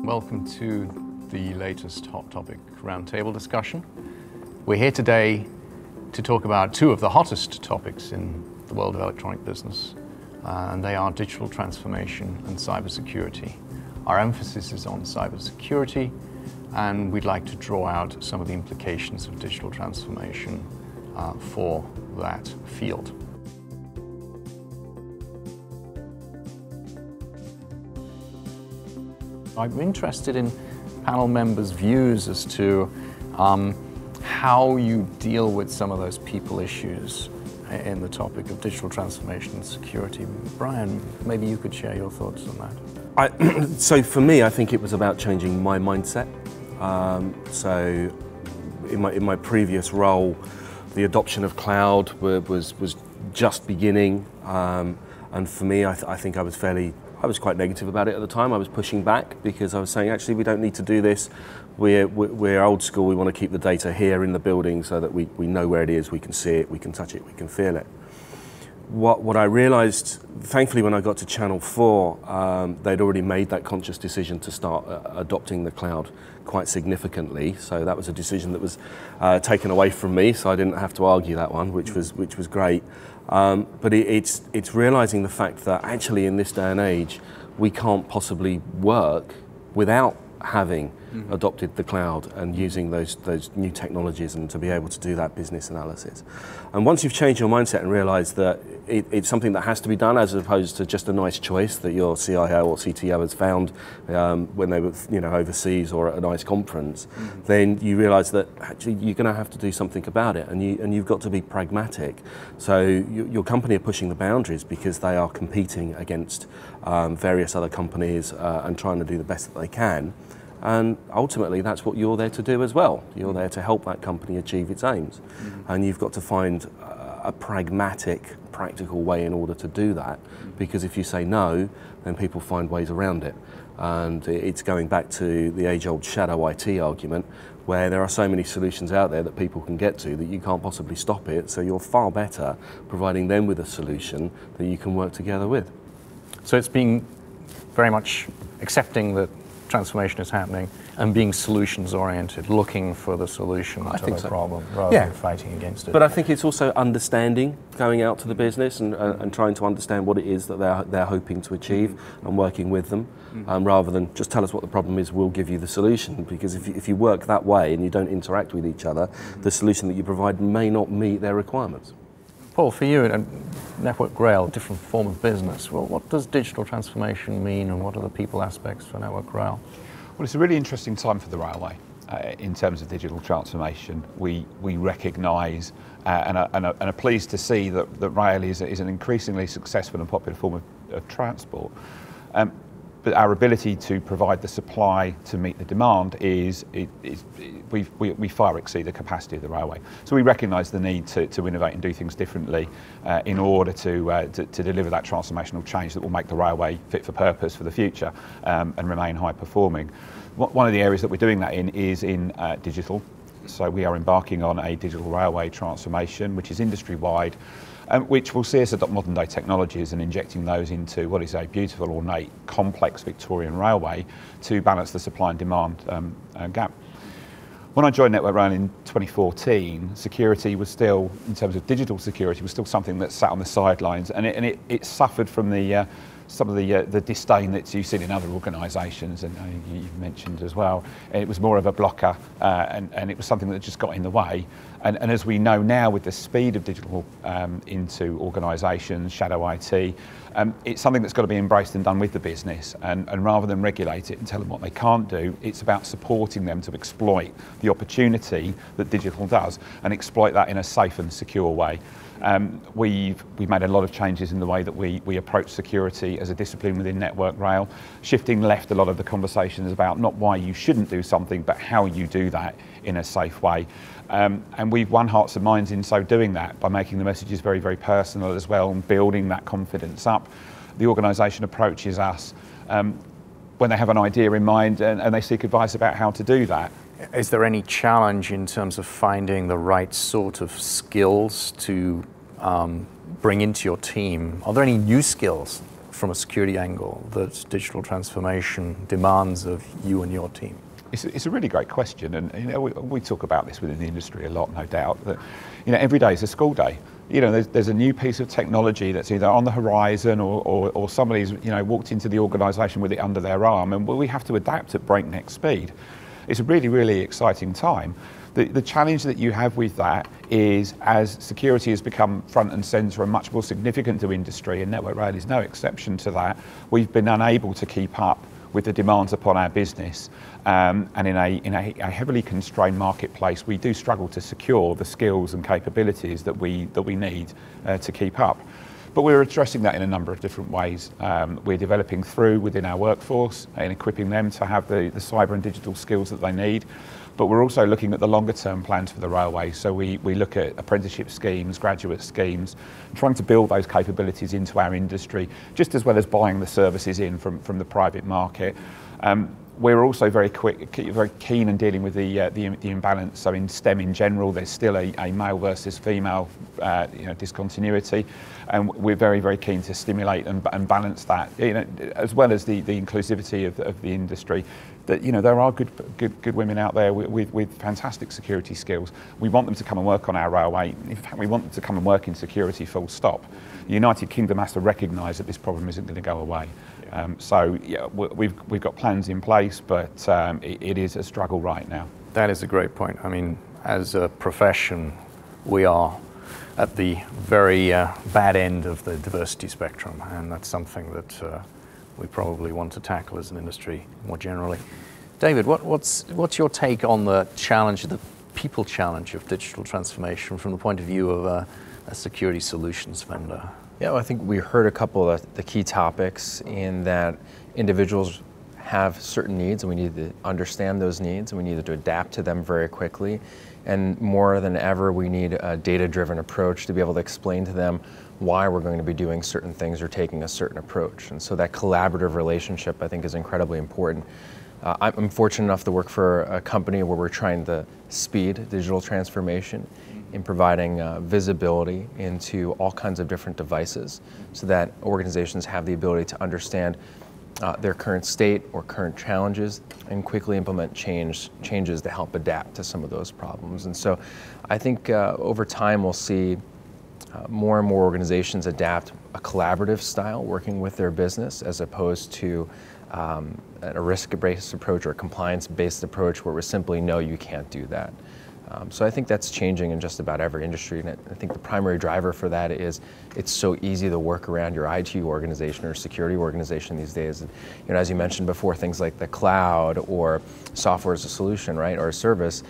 Welcome to the latest Hot Topic Roundtable discussion. We're here today to talk about two of the hottest topics in the world of electronic business, and they are digital transformation and cybersecurity. Our emphasis is on cybersecurity, and we'd like to draw out some of the implications of digital transformation for that field. I'm interested in panel members' views as to how you deal with some of those people issues in the topic of digital transformation and security. Brian, maybe you could share your thoughts on that. So for me, I think it was about changing my mindset. So in my previous role, the adoption of cloud was just beginning, and for me, I think I was quite negative about it at the time. I was pushing back because I was saying, actually, we don't need to do this. We're old school. We want to keep the data here in the building so that we know where it is, we can see it, we can touch it, we can feel it. What I realized, thankfully, when I got to Channel 4, they'd already made that conscious decision to start adopting the cloud quite significantly. So that was a decision that was taken away from me, so I didn't have to argue that one, which was great. But it's realizing the fact that actually in this day and age, we can't possibly work without having adopted the cloud and using those new technologies and to be able to do that business analysis. And once you've changed your mindset and realized that it's something that has to be done as opposed to just a nice choice that your CIO or CTO has found when they were overseas or at a nice conference, then you realize that actually you're going to have to do something about it, and you've got to be pragmatic. So your company are pushing the boundaries because they are competing against various other companies and trying to do the best that they can. And ultimately, that's what you're there to do as well. You're there to help that company achieve its aims. And you've got to find a pragmatic, practical way in order to do that. Because if you say no, then people find ways around it. And it's going back to the age-old shadow IT argument, where there are so many solutions out there that people can get to that you can't possibly stop it. So you're far better providing them with a solution that you can work together with. So it's being very much accepting that transformation is happening and being solutions oriented, looking for the solution to the problem rather than fighting against it. But I think it's also understanding, going out to the business and trying to understand what it is that they're hoping to achieve and working with them, rather than just tell us what the problem is, we'll give you the solution. Because if you work that way and you don't interact with each other, the solution that you provide may not meet their requirements. Paul, for you, Network Rail, different form of business, well, what does digital transformation mean, and what are the people aspects for Network Rail? Well, it's a really interesting time for the railway in terms of digital transformation. We recognise and are pleased to see that rail is an increasingly successful and popular form of transport. But our ability to provide the supply to meet the demand we far exceed the capacity of the railway. So we recognise the need to innovate and do things differently in order to deliver that transformational change that will make the railway fit for purpose for the future and remain high performing. One of the areas that we're doing that in is in digital. So we are embarking on a digital railway transformation, which is industry-wide, which will see us adopt modern day technologies and injecting those into what is a beautiful, ornate, complex Victorian railway to balance the supply and demand gap. When I joined Network Rail in 2014, security was still, in terms of digital security, was still something that sat on the sidelines, and it suffered from some of the disdain that you've seen in other organisations, and you've mentioned as well. It was more of a blocker, and it was something that just got in the way. And as we know now, with the speed of digital into organisations, shadow IT, it's something that's got to be embraced and done with the business. And rather than regulate it and tell them what they can't do, it's about supporting them to exploit the opportunity that digital does and exploit that in a safe and secure way. We've made a lot of changes in the way that we approach security as a discipline within Network Rail, shifting left a lot of the conversations about not why you shouldn't do something, but how you do that in a safe way. And we've won hearts and minds in so doing that by making the messages very, very personal as well and building that confidence up. The organisation approaches us when they have an idea in mind and they seek advice about how to do that. Is there any challenge in terms of finding the right sort of skills to bring into your team? Are there any new skills from a security angle that digital transformation demands of you and your team? It's a really great question, and we talk about this within the industry a lot, no doubt. That every day is a school day. There's a new piece of technology that's either on the horizon or somebody's walked into the organisation with it under their arm, and we have to adapt at breakneck speed. It's a really, really exciting time. The challenge that you have with that is, as security has become front and centre and much more significant to industry, and Network Rail is no exception to that, we've been unable to keep up with the demands upon our business, and in a heavily constrained marketplace, we do struggle to secure the skills and capabilities that we need to keep up. But we're addressing that in a number of different ways. We're developing through within our workforce and equipping them to have the cyber and digital skills that they need. But we're also looking at the longer term plans for the railway. So we look at apprenticeship schemes, graduate schemes, trying to build those capabilities into our industry, just as well as buying the services in from the private market. We're also very keen in dealing with the imbalance. So in STEM in general, there's still a male versus female discontinuity, and we're very, very keen to stimulate and balance that, as well as the inclusivity of the industry. That there are good women out there with fantastic security skills. We want them to come and work on our railway. In fact, we want them to come and work in security, full stop. The United Kingdom has to recognise that this problem isn't going to go away. So yeah, we've got plans in place, but it is a struggle right now. That is a great point. I mean, as a profession, we are at the very bad end of the diversity spectrum, and that's something that we probably want to tackle as an industry more generally. David, what's your take on the challenge, the people challenge of digital transformation from the point of view of a security solutions vendor? Yeah, well, I think we heard a couple of the key topics in that individuals have certain needs and we need to understand those needs and we need to adapt to them very quickly. And more than ever, we need a data-driven approach to be able to explain to them why we're going to be doing certain things or taking a certain approach. And so that collaborative relationship, I think, is incredibly important. I'm fortunate enough to work for a company where we're trying to speed digital transformation in providing visibility into all kinds of different devices so that organizations have the ability to understand their current state or current challenges and quickly implement changes to help adapt to some of those problems. And so I think over time we'll see more and more organizations adapt a collaborative style working with their business as opposed to a risk-based approach or a compliance-based approach where we simply know you can't do that. So I think that's changing in just about every industry, and I think the primary driver for that is it's so easy to work around your IT organization or security organization these days. And, as you mentioned before, things like the cloud or software as a solution, right, or a service,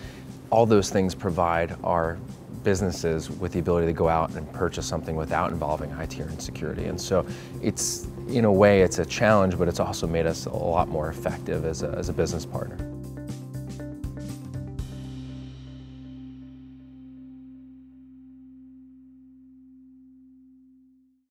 all those things provide our businesses with the ability to go out and purchase something without involving IT or security. And so it's, in a way, it's a challenge, but it's also made us a lot more effective as a business partner.